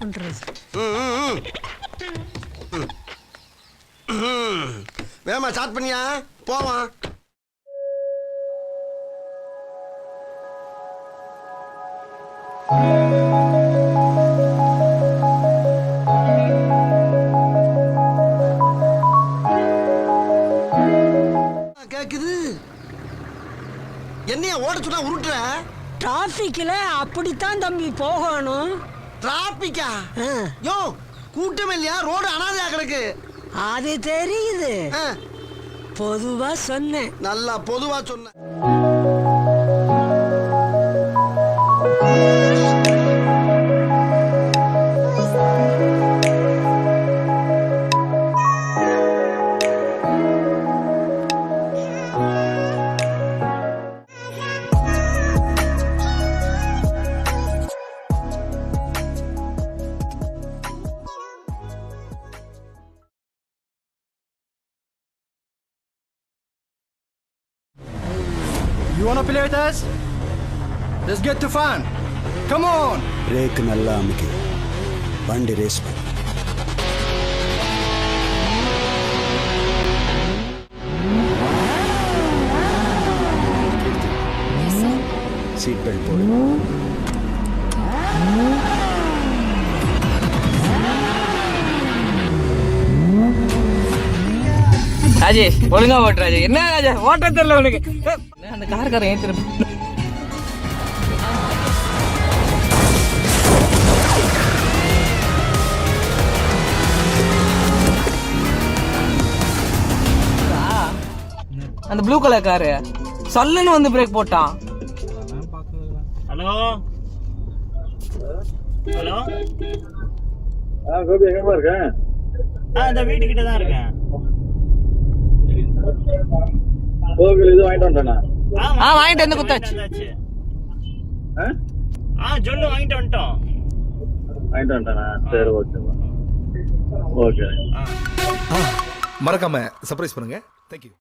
பண்றது? வேமா ஸ்டார்ட் பண்ணியா போவான். கேக்குது என்னைய ஓட சொன்னா உருட்டுற? டிராபிக்ல அப்படித்தான் தம்பி போகணும். டிராபிக்கா? யோ கூட்டம் இல்லையா? ரோடு அனாதையா கிடக்கு. அது தெரியுது, பொதுவா சொன்னேன். நல்லா பொதுவா சொன்ன. You wanna play with us? Let's get to fun. Come on. Break नल्ला अम्मिके बंडी रेस पर सीट बेल्ट पोडु. ராஜேஷ் ஒழுங்கா ஓட்டு ராஜேஷ். என்ன ராஜேஷ் ஓட்ட தெரியல உனக்கு? அந்த கார்காரன் ஏன் திரும்ப அந்த ப்ளூ கலர் காரு சல்லுன்னு வந்து பிரேக் போட்டான். ஹலோ ஹலோ கோபி எங்கப்பா இருக்க? இந்த வீட்டுக்கிட்ட தான் இருக்கேன். கோவில் இது வாங்கிட்டு வந்துட்டானா? வாங்கிட்டு வந்து குத்தாச்சு. சொல்லு வாங்கிட்டு வந்துட்டோம். வாங்கிட்டு வந்துட்டானா? சரி ஓகேப்பா. ஓகே மறக்காம சர்ப்ரைஸ் பண்ணுங்க. தேங்க்யூ.